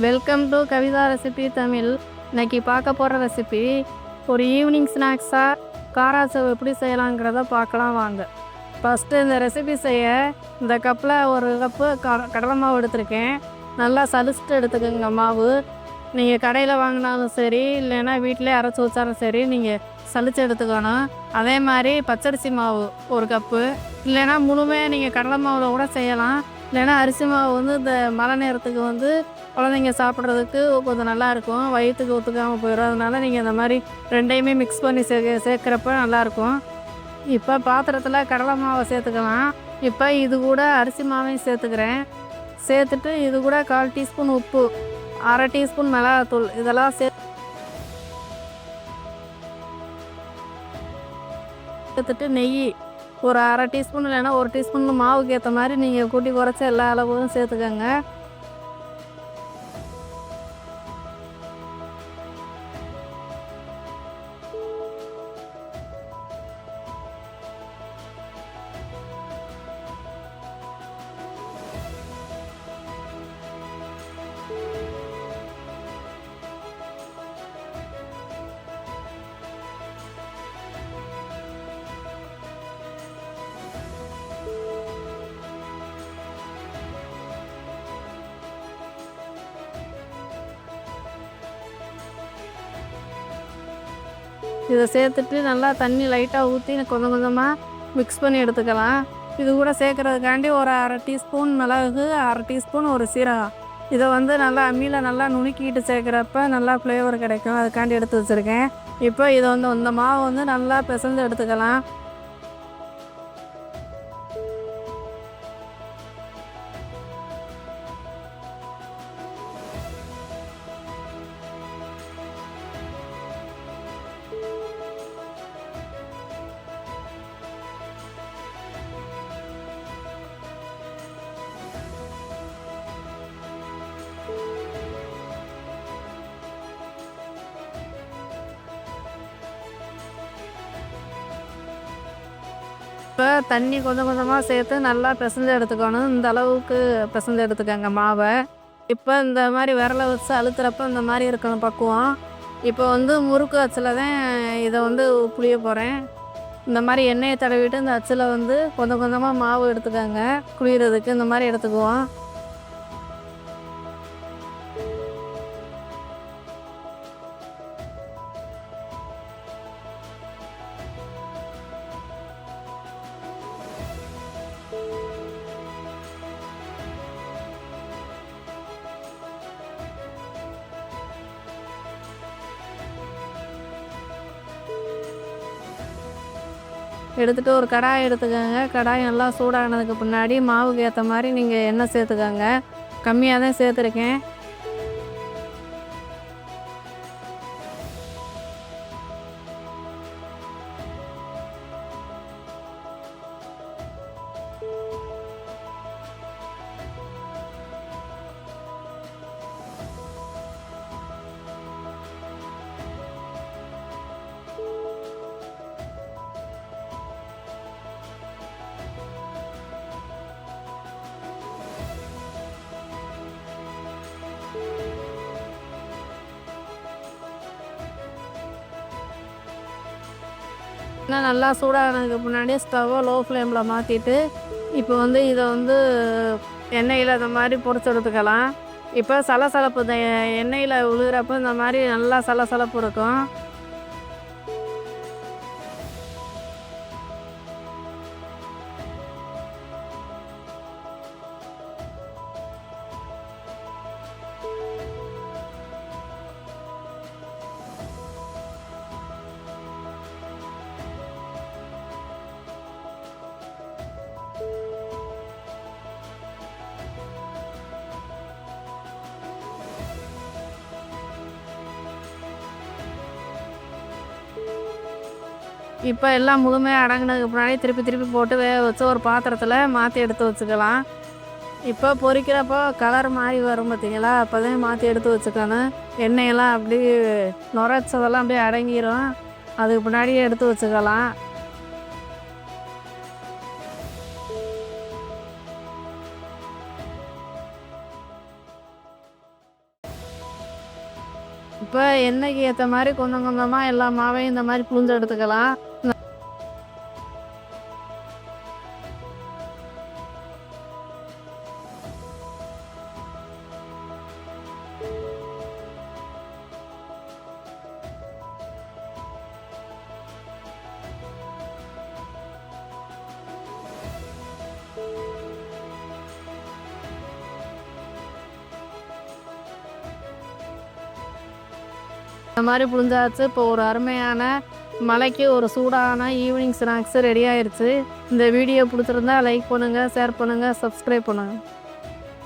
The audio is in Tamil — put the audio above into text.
Welcome to Kavitha recipe Tamil. இன்னைக்கு பார்க்க போகிற ரெசிபி ஒரு ஈவினிங் ஸ்நாக்ஸாக காராசேவ் எப்படி செய்யலாங்கிறத பார்க்கலாம் வாங்க. ஃபஸ்ட்டு இந்த ரெசிபி செய்ய இந்த கப்பில் ஒரு கப்பு கடலை மாவு எடுத்திருக்கேன். நல்லா சலிச்சுட்டு எடுத்துக்கோங்க மாவு. நீங்கள் கடையில் வாங்கினாலும் சரி, இல்லைன்னா வீட்டிலே அரைச்சி வச்சாலும் சரி, நீங்கள் சலிச்சு எடுத்துக்கணும். அதே மாதிரி பச்சரிசி மாவு ஒரு கப்பு, இல்லைன்னா முழுமையாக நீங்கள் கடலை மாவில் கூட செய்யலாம். இல்லைன்னா அரிசி மாவு வந்து இந்த மழை நேரத்துக்கு குழந்தைங்க சாப்பிட்றதுக்கு கொஞ்சம் நல்லாயிருக்கும், வயிற்றுக்கு ஒத்துக்காமல் போயிடும். அதனால நீங்கள் இந்த மாதிரி ரெண்டையுமே மிக்ஸ் பண்ணி சேர்க்குறப்ப நல்லாயிருக்கும். இப்போ பாத்திரத்தில் கடலை மாவை சேர்த்துக்கலாம். இப்போ இது கூட அரிசி மாவையும் சேர்த்துக்கிறேன். சேர்த்துட்டு இது கூட 1/4 டீஸ்பூன் உப்பு, 1/2 டீஸ்பூன் மிளகாத்தூள் இதெல்லாம் சேர்த்துட்டு நெய் ஒரு 1/2 டீஸ்பூன் இல்லைன்னா 1 டீஸ்பூன் மாவுக்கு ஏற்ற மாதிரி நீங்கள் கூட்டி குறைச்சி எல்லா அளவும் சேர்த்துக்கோங்க. இதை சேர்த்துட்டு நல்லா தண்ணி லைட்டாக ஊற்றி கொஞ்சம் கொஞ்சமாக மிக்ஸ் பண்ணி எடுத்துக்கலாம். இது கூட சேர்க்குறதுக்காண்டி ஒரு 1/2 டீஸ்பூன் மிளகு, 1/2 டீஸ்பூன் ஒரு சீரகம், இதை நல்லா அம்மியில் நல்லா நுணுக்கிட்டு சேர்க்குறப்ப நல்லா ஃப்ளேவர் கிடைக்கும். அதுக்காண்டி எடுத்து வச்சுருக்கேன். இப்போ இதை இந்த மாவு நல்லா பிசைஞ்சு எடுத்துக்கலாம். இப்போ தண்ணி கொஞ்சம் கொஞ்சமாக சேர்த்து நல்லா பிசைஞ்சு எடுத்துக்கணும். இந்த அளவுக்கு பிசைஞ்சு எடுத்துக்கோங்க மாவை. இப்போ இந்த மாதிரி விரலை வச்சு அழுத்துறப்ப இந்த மாதிரி இருக்கணும் பக்குவம். இப்போ முறுக்கு அச்சில் தான் இதை புளிய போகிறேன். இந்த மாதிரி எண்ணெயை தடவிட்டு இந்த அச்சில் கொஞ்சம் கொஞ்சமாக மாவு எடுத்துக்கோங்க. குளிர்றதுக்கு இந்த மாதிரி எடுத்துக்குவோம். எடுத்துகிட்டு ஒரு கடாய் எடுத்துக்கோங்க. கடாய் நல்லா சூடானதுக்கு பின்னாடி மாவுக்கு ஏற்ற மாதிரி நீங்கள் எண்ணெய் சேர்த்துக்கோங்க. கம்மியாக தான் சேர்த்துருக்கேன். நல்லா சூடானதுக்கு முன்னாடி ஸ்டவ்வை லோ ஃப்ளேமில் மாற்றிட்டு இப்போ இதை எண்ணெயில் இந்த மாதிரி பொரிச்சு எடுத்துக்கலாம். இப்போ சலசலப்பு எண்ணெயில் விழுகிறப்ப இந்த மாதிரி நல்லா சலசலப்பு இருக்கும். இப்போ எல்லாம் முழுமையாக அடங்கினதுக்கு முன்னாடி திருப்பி போட்டு வேக வச்சு ஒரு பாத்திரத்தில் மாற்றி எடுத்து வச்சுக்கலாம். இப்போ பொரிக்கிறப்போ கலர் மாறி வரும் பார்த்தீங்களா, அப்போ தான் மாற்றி எடுத்து வச்சுக்கணும். எண்ணெயெல்லாம் அப்படி நுரைச்சதெல்லாம் அப்படியே அடங்கிடும். அதுக்கு முன்னாடியே எடுத்து வச்சுக்கலாம். இப்போ எண்ணெய்க்கு ஏற்ற மாதிரி கொஞ்சம் கொஞ்சமாக எல்லா மாவையும் இந்த மாதிரி புழிஞ்சு எடுத்துக்கலாம். இந்த மாதிரி புழிஞ்சாச்சு. இப்போ ஒரு அருமையான மழைக்கு ஒரு சூடான ஈவினிங் ஸ்நாக்ஸு ரெடி ஆயிடுச்சு. இந்த வீடியோ பிடிச்சிருந்தா லைக் பண்ணுங்கள், ஷேர் பண்ணுங்கள், சப்ஸ்கிரைப் பண்ணுங்கள்.